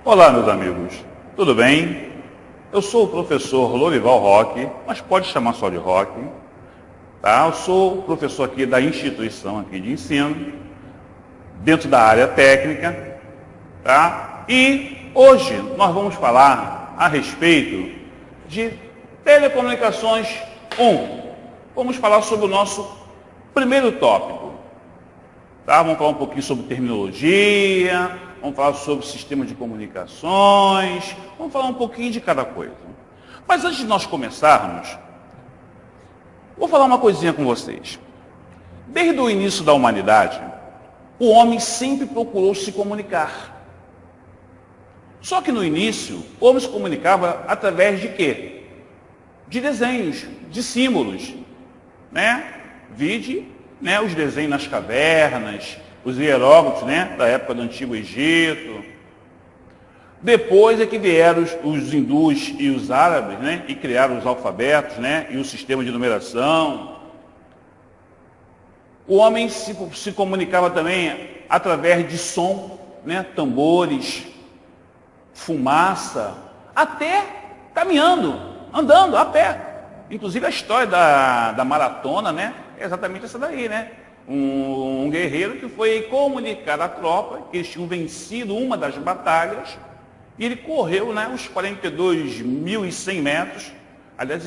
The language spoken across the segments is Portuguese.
Olá, meus amigos, tudo bem? Eu sou o professor Lorival Roque, mas pode chamar só de Roque, tá? Eu sou professor aqui da instituição aqui de ensino, dentro da área técnica, tá? E hoje nós vamos falar a respeito de telecomunicações 1. Vamos falar sobre o nosso primeiro tópico, tá? Vamos falar um pouquinho sobre terminologia, vamos falar sobre sistemas de comunicações, vamos falar um pouquinho de cada coisa. Mas antes de nós começarmos, vou falar uma coisinha com vocês. Desde o início da humanidade, o homem sempre procurou se comunicar. Só que no início, o homem se comunicava através de quê? De desenhos, de símbolos, né? Vide, né, os desenhos nas cavernas, os hieróglifos, né, da época do Antigo Egito. Depois é que vieram os hindus e os árabes, né, e criaram os alfabetos, né, e o sistema de numeração. O homem se comunicava também através de som, né, tambores, fumaça, até caminhando, andando a pé. Inclusive a história da maratona, né, é exatamente essa daí, né? Um guerreiro que foi comunicar à tropa que eles tinham vencido uma das batalhas e ele correu, né, os 42.100 metros. Aliás,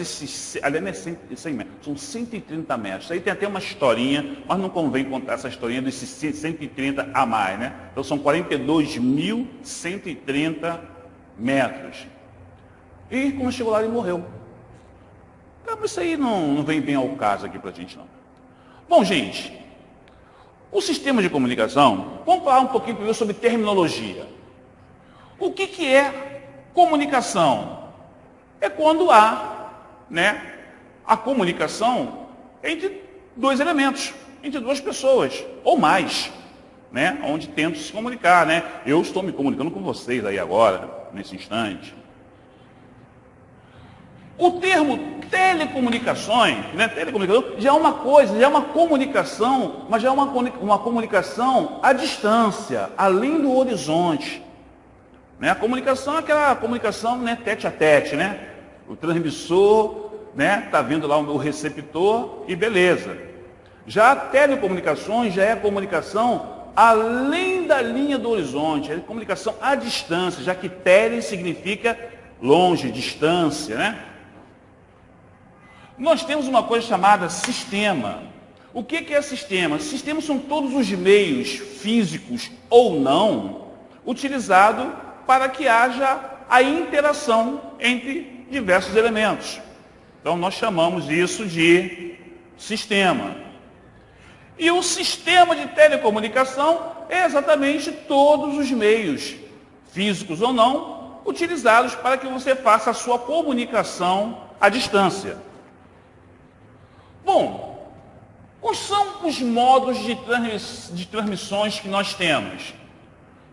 aliás, não é 100 metros, são 130 metros. Aí tem até uma historinha, mas não convém contar essa historinha desses 130 a mais, né? Então são 42.130 metros. E quando chegou lá, ele morreu. Então, isso aí não vem bem ao caso aqui pra gente, não. Bom, gente, o sistema de comunicação, vamos falar um pouquinho primeiro sobre terminologia. O que é comunicação? É quando há, né, a comunicação entre dois elementos, entre duas pessoas, ou mais, né, onde tentam se comunicar, né? Eu estou me comunicando com vocês aí agora, nesse instante. O termo telecomunicações, né, telecomunicação, já é uma coisa, já é uma comunicação, mas já é uma comunicação à distância, além do horizonte. Né? A comunicação é aquela comunicação, né, tete a tete, né? O transmissor, né, está vendo lá o receptor e beleza. Já a telecomunicações já é a comunicação além da linha do horizonte, é a comunicação à distância, já que tele significa longe, distância, né? Nós temos uma coisa chamada sistema. O que é sistema? Sistemas são todos os meios físicos ou não utilizados para que haja a interação entre diversos elementos. Então nós chamamos isso de sistema. E o sistema de telecomunicação é exatamente todos os meios, físicos ou não, utilizados para que você faça a sua comunicação à distância. Bom, quais são os modos de transmissões que nós temos?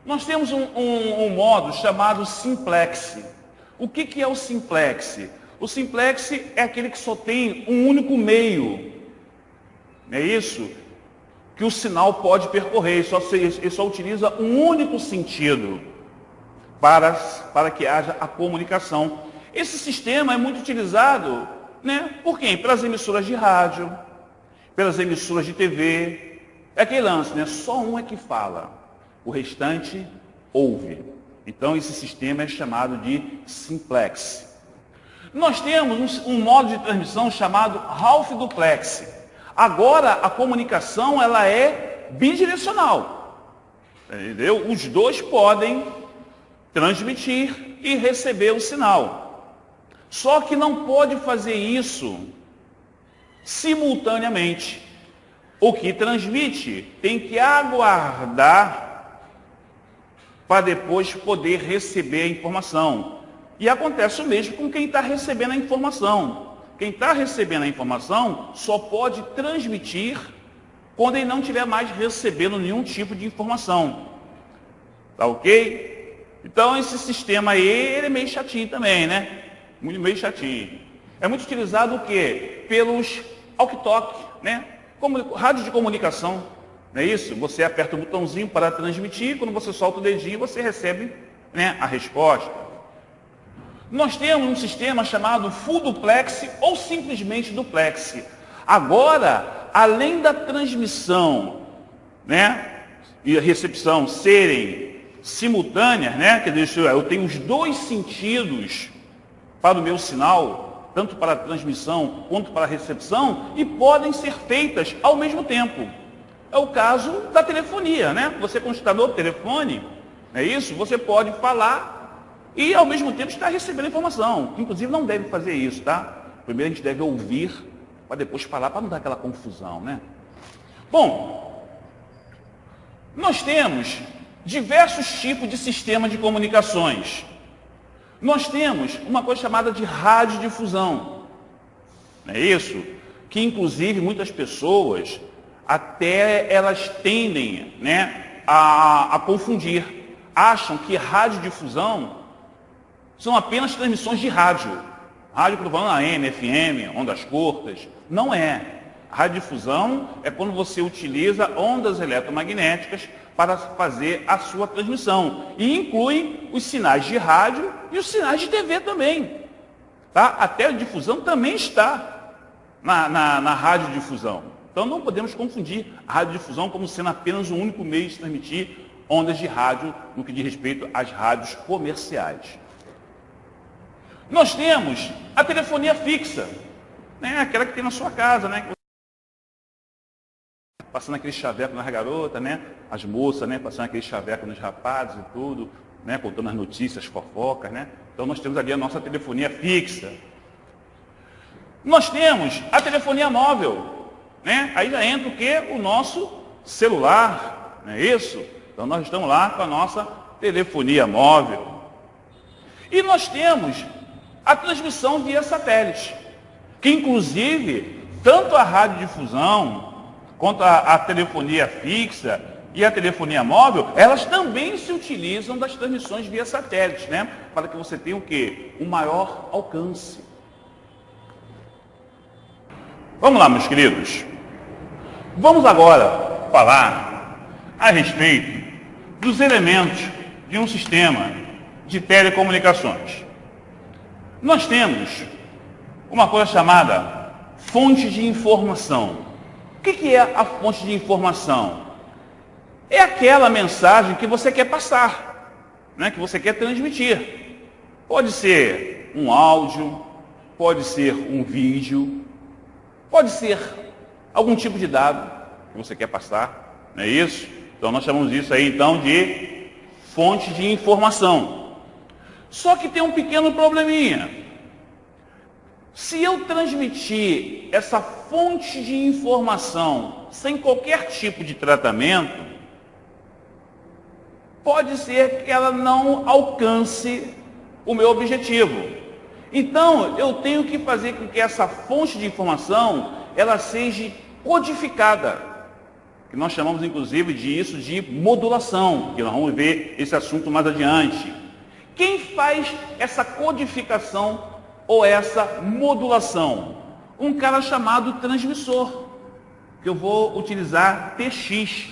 Nós temos um modo chamado simplex. O que é o simplex? O simplex é aquele que só tem um único meio. É isso? Que o sinal pode percorrer. Ele só utiliza um único sentido para que haja a comunicação. Esse sistema é muito utilizado, né, por quem? Pelas emissoras de rádio, pelas emissoras de TV. É aquele lance, né? Só um é que fala, o restante ouve. Então esse sistema é chamado de simplex. Nós temos um modo de transmissão chamado half duplex. Agora a comunicação ela é bidirecional. Entendeu? Os dois podem transmitir e receber o sinal. Só que não pode fazer isso simultaneamente. O que transmite tem que aguardar para depois poder receber a informação. E acontece o mesmo com quem está recebendo a informação. Quem está recebendo a informação só pode transmitir quando ele não estiver mais recebendo nenhum tipo de informação. Tá ok? Então esse sistema aí, ele é meio chatinho também, né? Meio chatinho. É muito utilizado o quê? Pelos walkie-talkie, né? Como rádio de comunicação, não é isso? Você aperta o botãozinho para transmitir, quando você solta o dedinho, você recebe né, a resposta. Nós temos um sistema chamado full duplex ou simplesmente duplex. Agora, além da transmissão, né, e a recepção serem simultâneas, né, quer dizer, eu tenho os dois sentidos para o meu sinal, tanto para a transmissão quanto para a recepção, e podem ser feitas ao mesmo tempo. É o caso da telefonia, né? Você, quando está no telefone, é isso, você pode falar e ao mesmo tempo está recebendo informação. Inclusive não deve fazer isso, tá? Primeiro a gente deve ouvir, para depois falar, para não dar aquela confusão, né? Bom, nós temos diversos tipos de sistema de comunicações. Nós temos uma coisa chamada de radiodifusão, não é isso? Que inclusive muitas pessoas, até elas tendem, né, a confundir. Acham que radiodifusão são apenas transmissões de rádio. Rádio, quando falando AM, FM, ondas curtas. Não é. Radiodifusão é quando você utiliza ondas eletromagnéticas para fazer a sua transmissão. E inclui os sinais de rádio e os sinais de TV também. Tá? A teledifusão também está na radiodifusão. Então não podemos confundir a radiodifusão como sendo apenas o único meio de transmitir ondas de rádio no que diz respeito às rádios comerciais. Nós temos a telefonia fixa, né? Aquela que tem na sua casa, né? Passando aquele chaveco nas garotas, né? As moças, né? Passando aquele chaveco nos rapazes e tudo, né? Contando as notícias, fofocas, né? Então nós temos ali a nossa telefonia fixa. Nós temos a telefonia móvel, né? Aí já entra o quê? O nosso celular, não é isso? Então nós estamos lá com a nossa telefonia móvel. E nós temos a transmissão via satélite, que inclusive, tanto a radiodifusão, quanto a telefonia fixa e a telefonia móvel, elas também se utilizam das transmissões via satélite, né? Para que você tenha o quê? Um maior alcance. Vamos lá, meus queridos. Vamos agora falar a respeito dos elementos de um sistema de telecomunicações. Nós temos uma coisa chamada fonte de informação. O que é a fonte de informação? É aquela mensagem que você quer passar, né, que você quer transmitir. Pode ser um áudio, pode ser um vídeo, pode ser algum tipo de dado que você quer passar, não é isso? Então nós chamamos isso aí então de fonte de informação. Só que tem um pequeno probleminha. Se eu transmitir essa fonte de informação sem qualquer tipo de tratamento, pode ser que ela não alcance o meu objetivo. Então, eu tenho que fazer com que essa fonte de informação, ela seja codificada, que nós chamamos inclusive disso de modulação, que nós vamos ver esse assunto mais adiante. Quem faz essa codificação ou essa modulação? Um cara chamado transmissor, que eu vou utilizar TX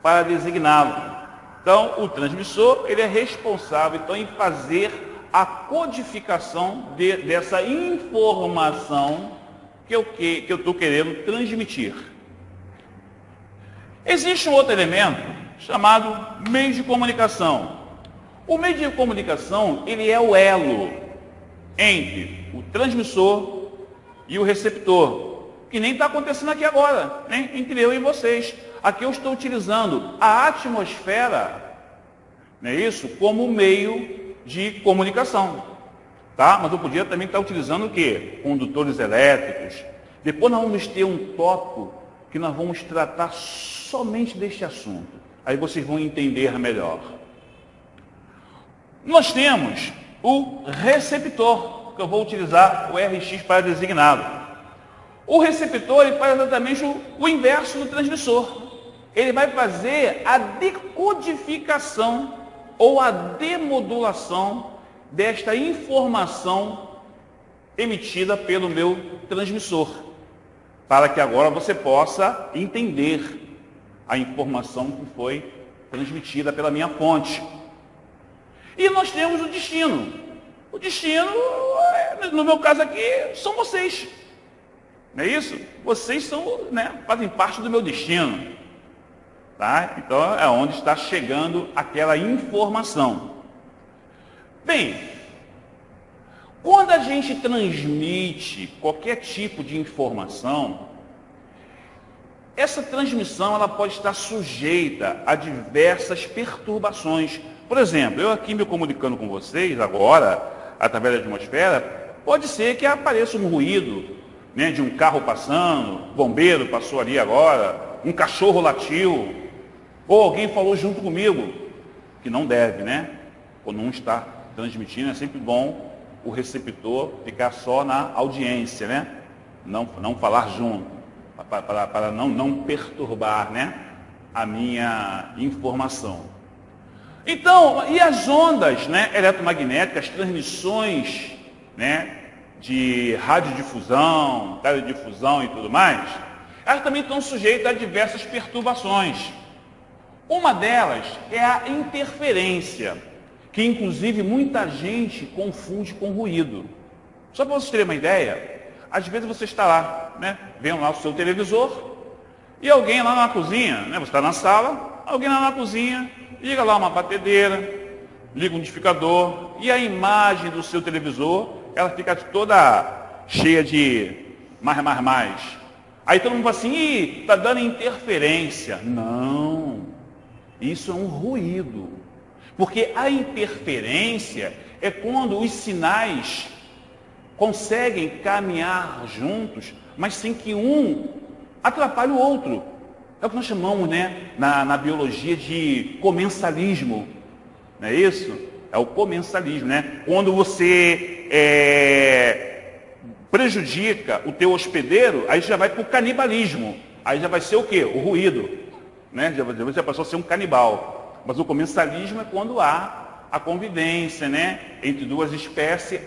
para designá-lo. Então, o transmissor, ele é responsável então, em fazer a codificação dessa informação que eu estou querendo transmitir. Existe um outro elemento chamado meio de comunicação. O meio de comunicação, ele é o elo entre o transmissor e o receptor, que nem está acontecendo aqui agora, né? Entre eu e vocês. Aqui eu estou utilizando a atmosfera, não é isso, como meio de comunicação, tá? Mas eu podia também estar utilizando o quê? Condutores elétricos. Depois nós vamos ter um tópico que nós vamos tratar somente deste assunto. Aí vocês vão entender melhor. Nós temos o receptor, que eu vou utilizar o RX para designá-lo. O receptor ele faz exatamente o inverso do transmissor. Ele vai fazer a decodificação ou a demodulação desta informação emitida pelo meu transmissor, para que agora você possa entender a informação que foi transmitida pela minha fonte. E nós temos o destino. O destino, no meu caso aqui, são vocês. Não é isso? Vocês são, fazem parte do meu destino. Tá? Então, é onde está chegando aquela informação. Bem, quando a gente transmite qualquer tipo de informação, essa transmissão ela pode estar sujeita a diversas perturbações. Por exemplo, eu aqui me comunicando com vocês agora, através da atmosfera, pode ser que apareça um ruído, de um carro passando, bombeiro passou ali agora, um cachorro latiu, ou alguém falou junto comigo, que não deve, Quando um está transmitindo, é sempre bom o receptor ficar só na audiência, Não falar junto, para não perturbar, a minha informação. Então, e as ondas, eletromagnéticas, as transmissões, de radiodifusão, teledifusão e tudo mais, elas também estão sujeitas a diversas perturbações. Uma delas é a interferência, que inclusive muita gente confunde com ruído. Só para vocês terem uma ideia, às vezes você está lá, vendo lá o seu televisor, e alguém lá na cozinha, você está na sala, alguém lá na cozinha, liga lá uma batedeira, liga um liquidificador, e a imagem do seu televisor, ela fica toda cheia de mais. Aí todo mundo fala assim, está dando interferência. Não, isso é um ruído. Porque a interferência é quando os sinais conseguem caminhar juntos, mas sem que um atrapalhe o outro. É o que nós chamamos, na biologia de comensalismo. Não é isso? É o comensalismo, Quando você prejudica o teu hospedeiro, aí já vai para o canibalismo. Aí já vai ser o quê? O ruído. Já passou a ser um canibal. Mas o comensalismo é quando há a convivência, entre duas espécies,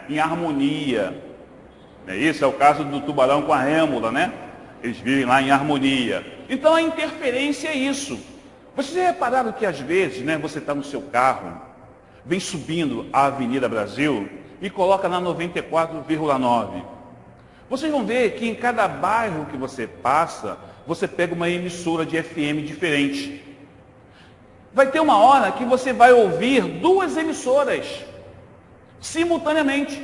em harmonia. Não é isso? É o caso do tubarão com a rêmula, Eles vivem lá em harmonia. Então a interferência é isso. Vocês já repararam que às vezes, você está no seu carro, vem subindo a Avenida Brasil e coloca na 94,9. Vocês vão ver que em cada bairro que você passa, você pega uma emissora de FM diferente. Vai ter uma hora que você vai ouvir duas emissoras simultaneamente.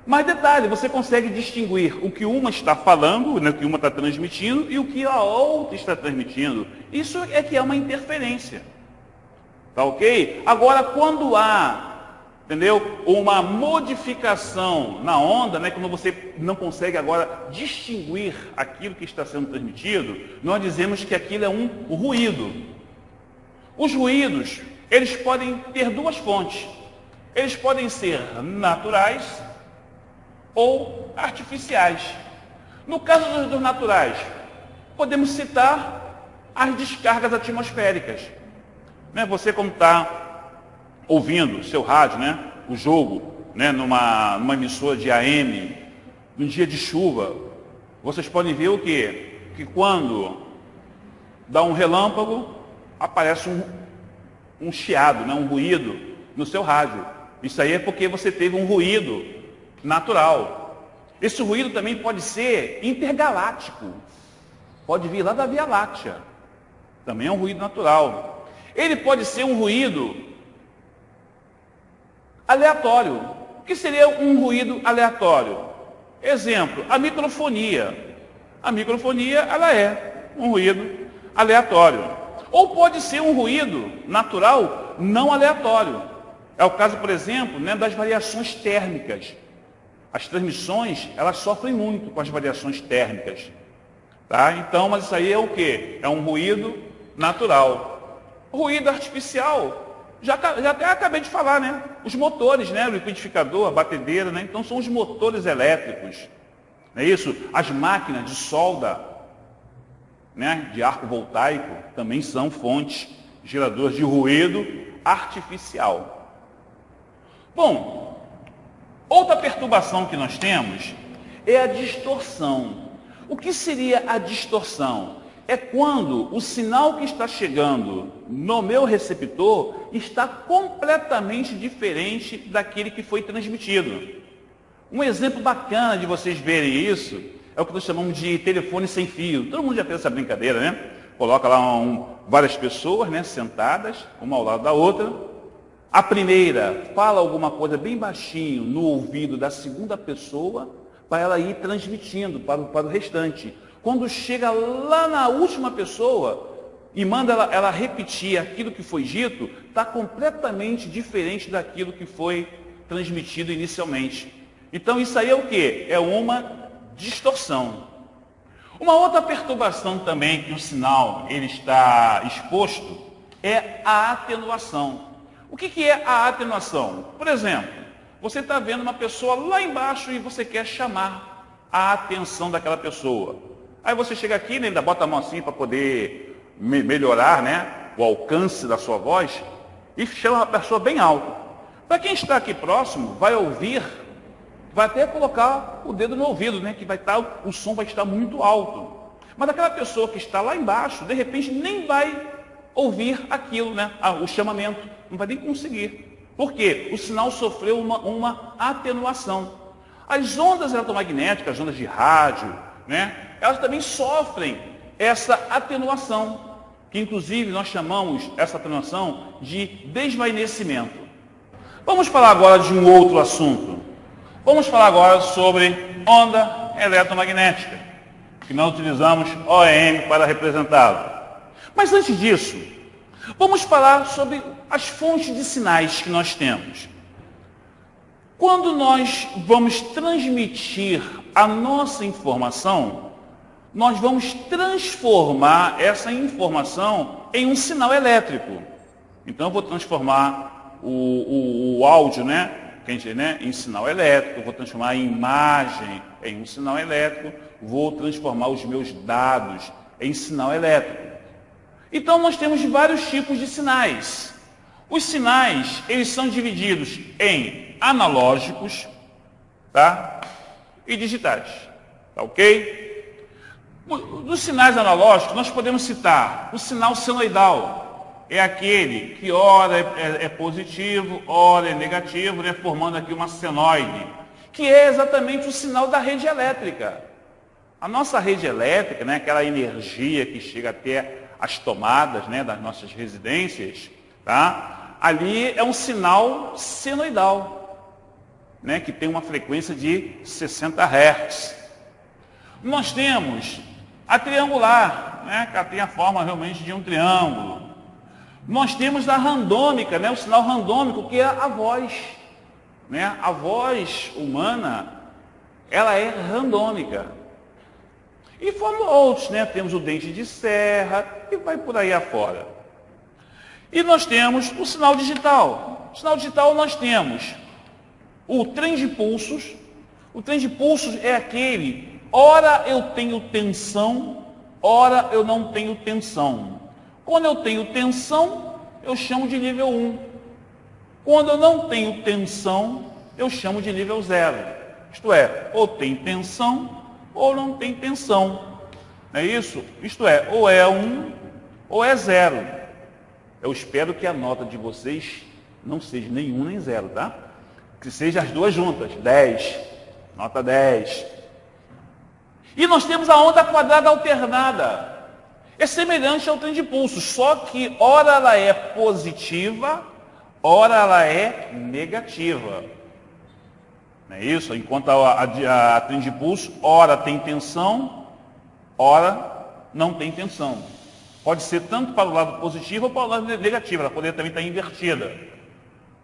Mas detalhe, você consegue distinguir o que uma está falando, o que uma está transmitindo e o que a outra está transmitindo. Isso é que é uma interferência. Tá ok? Agora, quando há, uma modificação na onda, quando você não consegue agora distinguir aquilo que está sendo transmitido, nós dizemos que aquilo é um ruído. Os ruídos, eles podem ter duas fontes. Eles podem ser naturais ou artificiais. No caso dos naturais, podemos citar as descargas atmosféricas. Você, como está ouvindo seu rádio, o jogo, numa emissora de AM, num dia de chuva, vocês podem ver o quê? Que quando dá um relâmpago, aparece um chiado, um ruído no seu rádio. Isso aí é porque você teve um ruído natural. Esse ruído também pode ser intergaláctico. Pode vir lá da Via Láctea. Também é um ruído natural. Ele pode ser um ruído aleatório. O que seria um ruído aleatório? Exemplo, a microfonia. A microfonia, ela é um ruído aleatório. Ou pode ser um ruído natural não aleatório. É o caso, por exemplo, das variações térmicas. As transmissões, elas sofrem muito com as variações térmicas. Tá? Então, mas isso aí é o quê? É um ruído natural. Ruído artificial, já até acabei de falar, Os motores, o liquidificador, a batedeira, Então são os motores elétricos. Não é isso? As máquinas de solda, de arco voltaico, também são fontes geradoras de ruído artificial. Bom, outra perturbação que nós temos é a distorção. O que seria a distorção? é quando o sinal que está chegando no meu receptor está completamente diferente daquele que foi transmitido. Um exemplo bacana de vocês verem isso é o que nós chamamos de telefone sem fio. Todo mundo já fez essa brincadeira, né? Coloca lá várias pessoas, né, sentadas, uma ao lado da outra. A primeira fala alguma coisa bem baixinho no ouvido da segunda pessoa para ela ir transmitindo para o restante. Quando chega lá na última pessoa e manda ela repetir aquilo que foi dito, está completamente diferente daquilo que foi transmitido inicialmente. Então isso aí é o quê? É uma distorção. Uma outra perturbação também que o sinal ele está exposto é a atenuação. O que é a atenuação? Por exemplo, você está vendo uma pessoa lá embaixo e você quer chamar a atenção daquela pessoa. Aí você chega aqui, né, ainda bota a mão assim para poder melhorar, né, o alcance da sua voz e chama a pessoa bem alto. Para quem está aqui próximo, vai ouvir, vai até colocar o dedo no ouvido, né, que o som vai estar muito alto. Mas aquela pessoa que está lá embaixo, de repente nem vai ouvir aquilo, né, o chamamento, não vai nem conseguir. Por quê? O sinal sofreu uma atenuação. As ondas eletromagnéticas, as ondas de rádio, né, elas também sofrem essa atenuação, que inclusive nós chamamos essa atenuação de desvanecimento. Vamos falar agora de um outro assunto. Vamos falar agora sobre onda eletromagnética, que nós utilizamos OEM para representá-lo. Mas antes disso, vamos falar sobre as fontes de sinais que nós temos. Quando nós vamos transmitir a nossa informação, nós vamos transformar essa informação em um sinal elétrico. Então eu vou transformar o áudio, né, em sinal elétrico, vou transformar a imagem em um sinal elétrico, vou transformar os meus dados em sinal elétrico. Então nós temos vários tipos de sinais. Os sinais, eles são divididos em analógicos, tá? E digitais, tá ok? Dos sinais analógicos, nós podemos citar o sinal senoidal. É aquele que ora é positivo, ora é negativo, né, formando aqui uma senoide, que é exatamente o sinal da rede elétrica. A nossa rede elétrica, né, aquela energia que chega até as tomadas, né, das nossas residências, tá? Ali é um sinal senoidal, né, que tem uma frequência de 60 Hz. Nós temos a triangular, né, que tem a forma realmente de um triângulo. Nós temos a randômica, né, o sinal randômico, que é a voz. Né? A voz humana, ela é randômica. E fora outros, né? Temos o dente de serra e vai por aí afora. E nós temos o sinal digital. O sinal digital nós temos o trem de pulsos. O trem de pulsos é aquele, ora eu tenho tensão, ora eu não tenho tensão. Quando eu tenho tensão, eu chamo de nível 1. Quando eu não tenho tensão, eu chamo de nível 0. Isto é, ou tem tensão, ou não tem tensão. Não é isso? Isto é, ou é 1, ou é 0. Eu espero que a nota de vocês não seja nem 1 nem 0, tá? Que seja as duas juntas, 10. Nota 10. E nós temos a onda quadrada alternada. É semelhante ao trem de pulso, só que ora ela é positiva, ora ela é negativa. Não é isso? Enquanto a trem de pulso, ora tem tensão, ora não tem tensão. Pode ser tanto para o lado positivo ou para o lado negativo, ela poderia também estar invertida.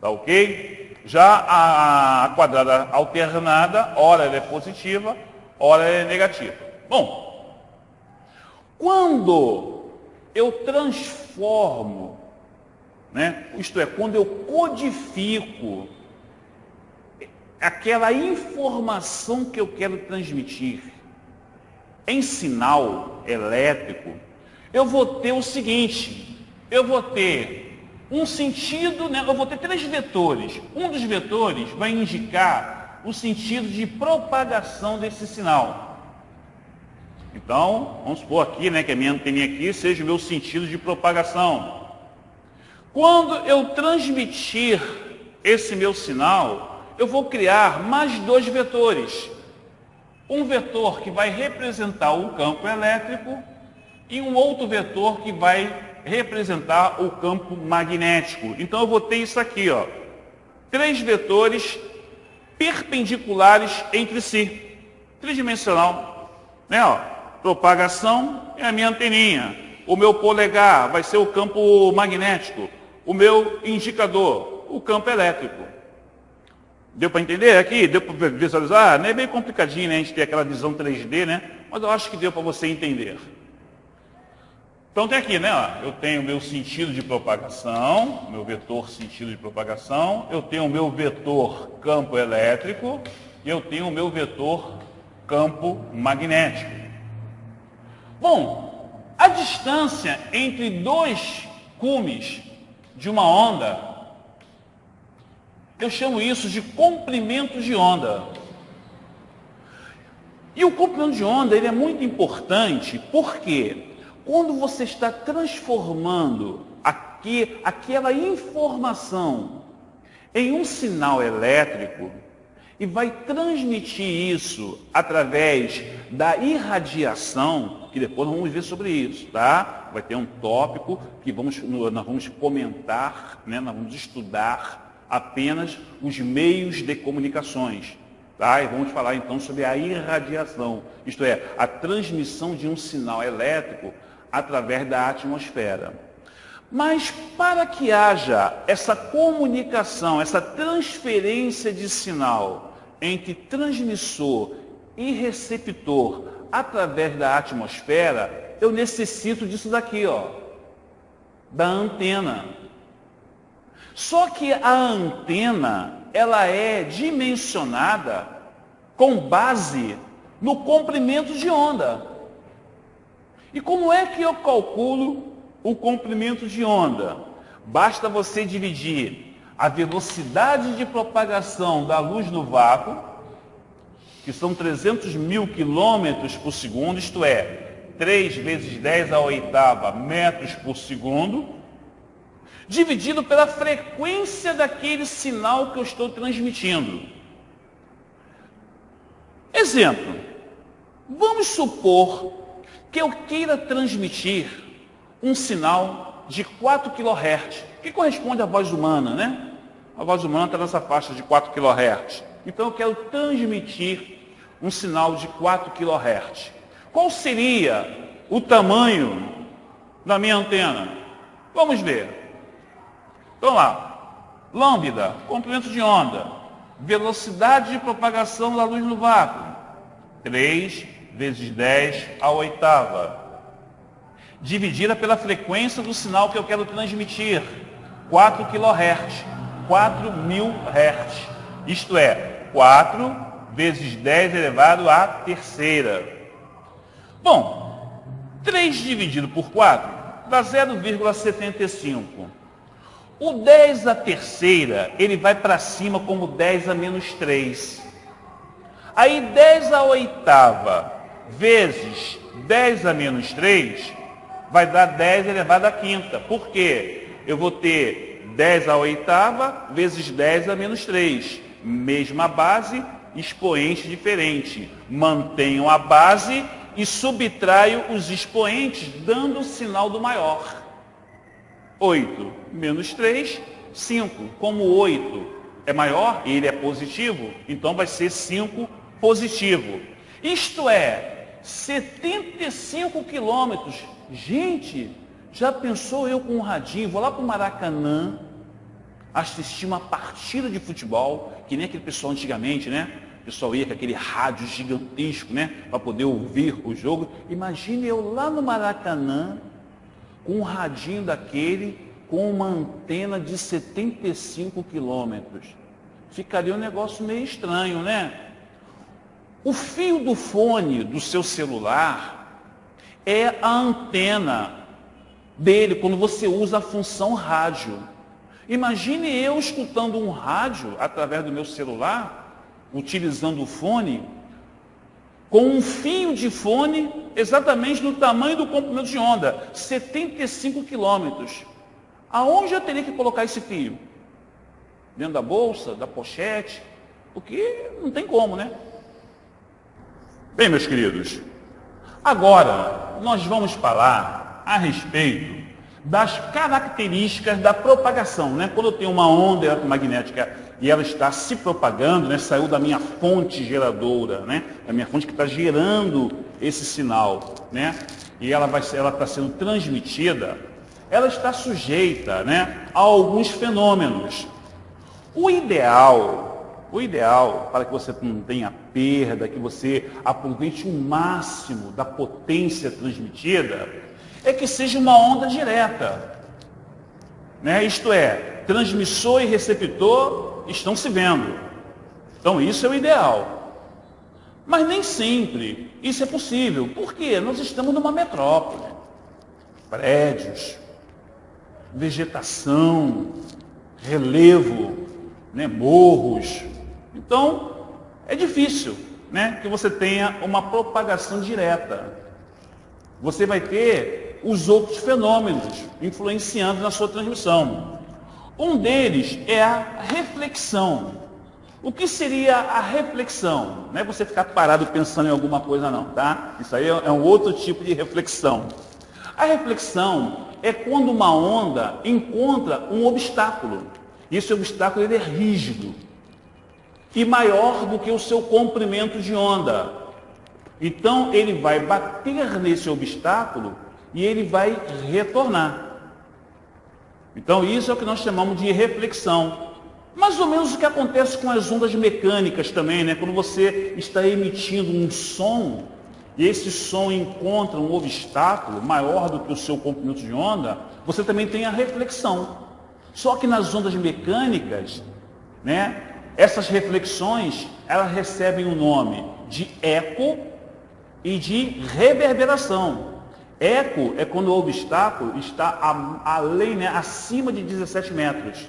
Tá ok? Já a quadrada alternada, ora ela é positiva, ora ela é negativa. Bom, quando eu transformo, né, isto é, quando eu codifico aquela informação que eu quero transmitir em sinal elétrico, eu vou ter o seguinte, eu vou ter um sentido, né, eu vou ter 3 vetores. Um dos vetores vai indicar o sentido de propagação desse sinal. Então, vamos supor aqui, né, que a minha anteninha aqui seja o meu sentido de propagação. Quando eu transmitir esse meu sinal, eu vou criar mais dois vetores. Um vetor que vai representar o campo elétrico e um outro vetor que vai representar o campo magnético. Então eu vou ter isso aqui, ó, 3 vetores perpendiculares entre si, tridimensional, né, ó, propagação é a minha anteninha, o meu polegar vai ser o campo magnético, o meu indicador, o campo elétrico. Deu para entender aqui? Deu para visualizar? Não é bem complicadinho, né, a gente ter aquela visão 3D, né, mas eu acho que deu para você entender. Então tem aqui, né, ó, eu tenho o meu sentido de propagação, meu vetor sentido de propagação, eu tenho o meu vetor campo elétrico e eu tenho o meu vetor campo magnético. Bom, a distância entre 2 cumes de uma onda, eu chamo isso de comprimento de onda. E o comprimento de onda ele é muito importante porque quando você está transformando aquela informação em um sinal elétrico e vai transmitir isso através da irradiação, que depois nós vamos ver sobre isso, tá? Vai ter um tópico que nós vamos comentar, né? Nós vamos estudar apenas os meios de comunicações. Tá? E vamos falar então sobre a irradiação, isto é, a transmissão de um sinal elétrico através da atmosfera. Mas para que haja essa comunicação, essa transferência de sinal entre transmissor e receptor através da atmosfera, eu necessito disso daqui, ó, da antena. Só que a antena, ela é dimensionada com base no comprimento de onda. E como é que eu calculo o comprimento de onda? Basta você dividir a velocidade de propagação da luz no vácuo, que são 300 mil quilômetros por segundo, isto é, 3 vezes 10 à oitava metros por segundo, dividido pela frequência daquele sinal que eu estou transmitindo. Exemplo, vamos supor que eu queira transmitir um sinal de 4 kHz, que corresponde à voz humana, né? A voz humana está nessa faixa de 4 kHz. Então eu quero transmitir um sinal de 4 kHz. Qual seria o tamanho da minha antena? Vamos ver. Então lá, lambda, comprimento de onda, velocidade de propagação da luz no vácuo, 3 vezes 10 à oitava, dividida pela frequência do sinal que eu quero transmitir, 4 kHz, 4.000 Hz, isto é, 4 vezes 10 elevado à terceira. Bom, 3 dividido por 4 dá 0,75. O 10 à terceira, ele vai para cima como 10 a menos 3. Aí 10 à oitava vezes 10 a menos 3 vai dar 10 elevado à quinta. Por quê? Eu vou ter 10 à oitava vezes 10 a menos 3. Mesma base, expoente diferente. Mantenho a base e subtraio os expoentes, dando o sinal do maior. 8 menos 3, 5. Como 8 é maior e ele é positivo, então vai ser 5 positivo. Isto é, 75 quilômetros. Gente, já pensou eu com um radinho, vou lá para o Maracanã, assistir uma partida de futebol, que nem aquele pessoal antigamente, né? O pessoal ia com aquele rádio gigantesco, né? Para poder ouvir o jogo. Imagine eu lá no Maracanã, com um radinho daquele, com uma antena de 75 quilômetros. Ficaria um negócio meio estranho, né? O fio do fone do seu celular é a antena dele, quando você usa a função rádio. Imagine eu escutando um rádio através do meu celular, utilizando o fone, com um fio de fone exatamente do tamanho do comprimento de onda, 75 quilômetros. Aonde eu teria que colocar esse fio? Dentro da bolsa, da pochete? Porque não tem como, né? Bem, meus queridos, agora nós vamos falar a respeito das características da propagação, né? Quando eu tenho uma onda eletromagnética e ela está se propagando, né? Saiu da minha fonte geradora, né? Da minha fonte que está gerando esse sinal, né? E ela está sendo transmitida, ela está sujeita, né, a alguns fenômenos. O ideal para que você não tenha perda, que você aproveite o máximo da potência transmitida, é que seja uma onda direta, né? Isto é, transmissor e receptor estão se vendo. Então isso é o ideal. Mas nem sempre isso é possível. Por quê? Nós estamos numa metrópole. Prédios, vegetação, relevo, né? Morros. Então é difícil, né, que você tenha uma propagação direta. Você vai ter os outros fenômenos influenciando na sua transmissão. Um deles é a reflexão. O que seria a reflexão? Não é você ficar parado pensando em alguma coisa não, tá? Isso aí é um outro tipo de reflexão. A reflexão é quando uma onda encontra um obstáculo. E esse obstáculo ele é rígido e maior do que o seu comprimento de onda. Então ele vai bater nesse obstáculo e ele vai retornar. Então isso é o que nós chamamos de reflexão. Mais ou menos o que acontece com as ondas mecânicas também, né? Quando você está emitindo um som e esse som encontra um obstáculo maior do que o seu comprimento de onda, você também tem a reflexão. Só que nas ondas mecânicas, né, essas reflexões, elas recebem o nome de eco e de reverberação. Eco é quando o obstáculo está além, né, acima de 17 metros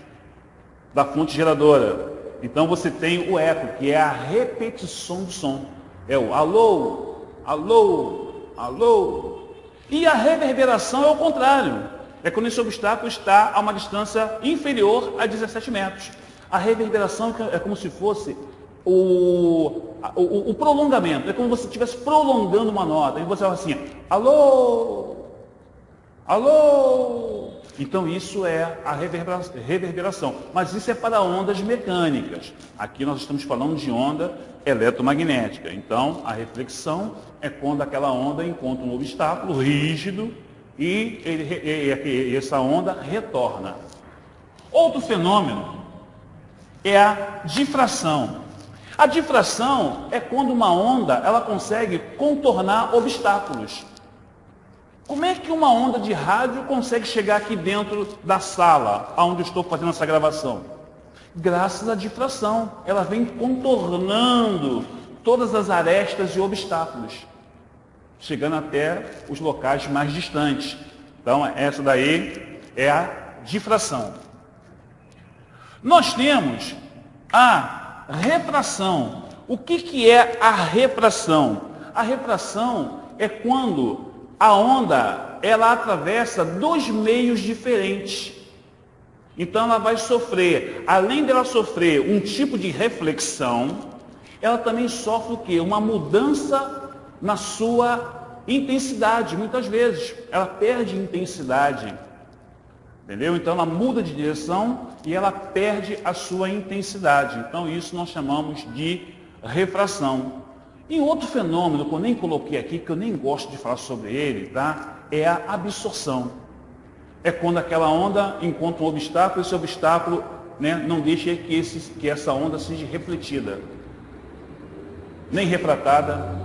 da fonte geradora. Então você tem o eco, que é a repetição do som. É o alô, alô, alô. E a reverberação é o contrário. É quando esse obstáculo está a uma distância inferior a 17 metros. A reverberação é como se fosse o prolongamento. É como se você estivesse prolongando uma nota. E você fala assim, alô, alô. Então isso é a reverberação. Mas isso é para ondas mecânicas. Aqui nós estamos falando de onda eletromagnética. Então a reflexão é quando aquela onda encontra um obstáculo rígido e essa onda retorna. Outro fenômeno é a difração. A difração é quando uma onda ela consegue contornar obstáculos. Como é que uma onda de rádio consegue chegar aqui dentro da sala onde eu estou fazendo essa gravação? Graças à difração. Ela vem contornando todas as arestas e obstáculos, chegando até os locais mais distantes. Então, essa daí é a difração. Nós temos a refração. O que é a refração? A refração é quando a onda ela atravessa dois meios diferentes. Então ela vai sofrer, além dela sofrer um tipo de reflexão, ela também sofre o quê? Uma mudança na sua intensidade. Muitas vezes ela perde intensidade. Entendeu? Então ela muda de direção e ela perde a sua intensidade. Então isso nós chamamos de refração. E outro fenômeno que eu nem coloquei aqui, que eu nem gosto de falar sobre ele, tá? É a absorção. É quando aquela onda encontra um obstáculo, esse obstáculo, né, não deixa que essa onda seja refletida, nem refratada,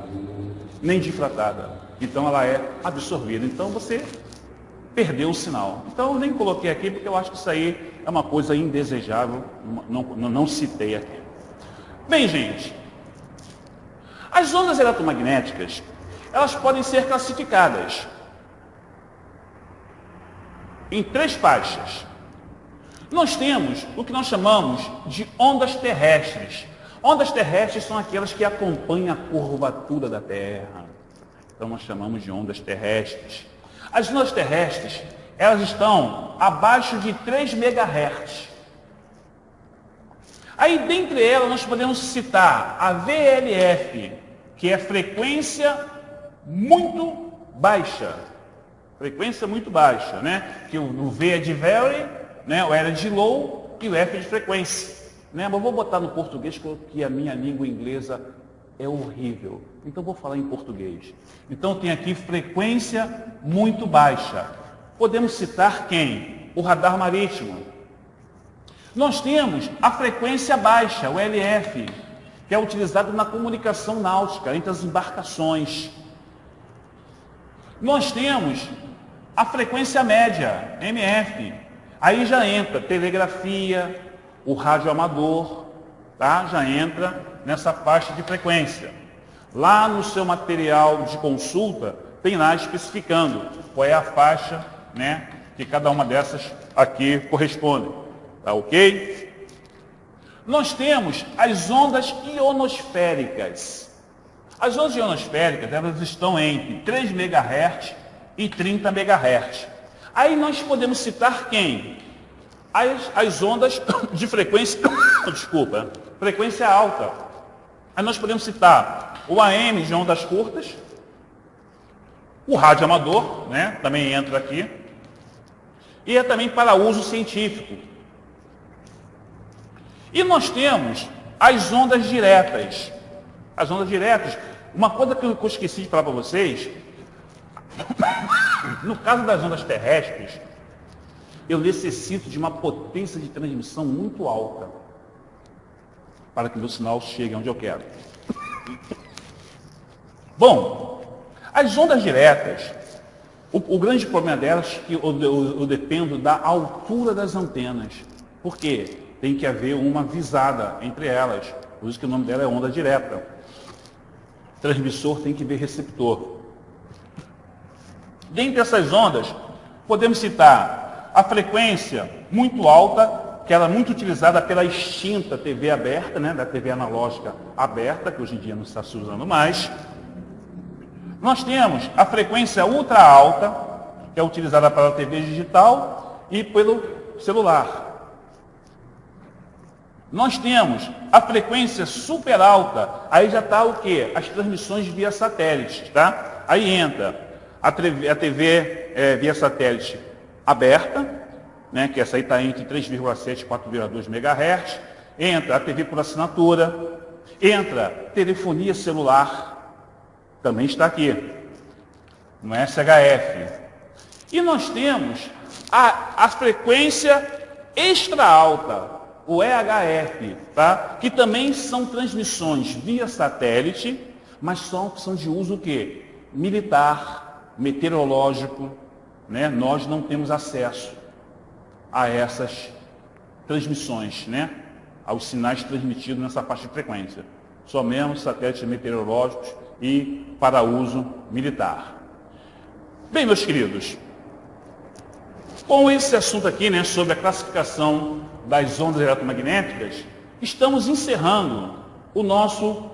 nem difratada. Então ela é absorvida. Então você perdeu o sinal. Então eu nem coloquei aqui porque eu acho que isso aí é uma coisa indesejável, não citei aqui. Bem, gente, as ondas eletromagnéticas, elas podem ser classificadas em três faixas. Nós temos o que nós chamamos de ondas terrestres. Ondas terrestres são aquelas que acompanham a curvatura da Terra. Então nós chamamos de ondas terrestres. As ondas terrestres, elas estão abaixo de 3 MHz. Aí, dentre elas, nós podemos citar a VLF, que é frequência muito baixa. Frequência muito baixa, né? Que o V é de very, né? O L é de low e o F é de frequência. Né? Mas vou botar no português, porque a minha língua inglesa é horrível. Então vou falar em português. Então tem aqui frequência muito baixa. Podemos citar quem? O radar marítimo. Nós temos a frequência baixa, o LF, que é utilizado na comunicação náutica entre as embarcações. Nós temos a frequência média, MF. Aí já entra telegrafia, o rádio amador, tá? Já entra nessa faixa de frequência. Lá no seu material de consulta, tem lá especificando qual é a faixa, né, que cada uma dessas aqui corresponde. Tá ok? Nós temos as ondas ionosféricas. As ondas ionosféricas, elas estão entre 3 MHz e 30 MHz. Aí nós podemos citar quem? As ondas de frequência, desculpa, frequência alta. Aí nós podemos citar o AM de ondas curtas, o rádio amador, né, também entra aqui, e é também para uso científico. E nós temos as ondas diretas. As ondas diretas, uma coisa que eu esqueci de falar para vocês, no caso das ondas terrestres, eu necessito de uma potência de transmissão muito alta para que o meu sinal chegue onde eu quero. Bom, as ondas diretas, o grande problema delas é que eu dependo da altura das antenas. Por quê? Tem que haver uma visada entre elas. Por isso que o nome dela é onda direta. Transmissor tem que ver receptor. Dentre essas ondas, podemos citar a frequência muito alta, que ela é muito utilizada pela extinta TV aberta, né, da TV analógica aberta, que hoje em dia não está se usando mais. Nós temos a frequência ultra alta, que é utilizada pela TV digital e pelo celular. Nós temos a frequência super alta, aí já está o quê? As transmissões via satélite, tá? Aí entra a TV via satélite aberta, né, que essa aí está entre 3,7 e 4,2 MHz, entra a TV por assinatura, entra telefonia celular, também está aqui, no SHF. E nós temos a frequência extra alta, o EHF, tá? Que também são transmissões via satélite, mas são de uso o quê? Militar, meteorológico, né? Nós não temos acesso a essas transmissões, né? Aos sinais transmitidos nessa faixa de frequência. Só mesmo satélites meteorológicos e para uso militar. Bem, meus queridos, com esse assunto aqui, né, sobre a classificação das ondas eletromagnéticas, estamos encerrando o nosso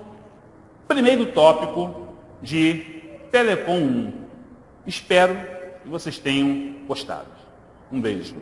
primeiro tópico de Telecom 1. Espero que vocês tenham gostado. Um beijo.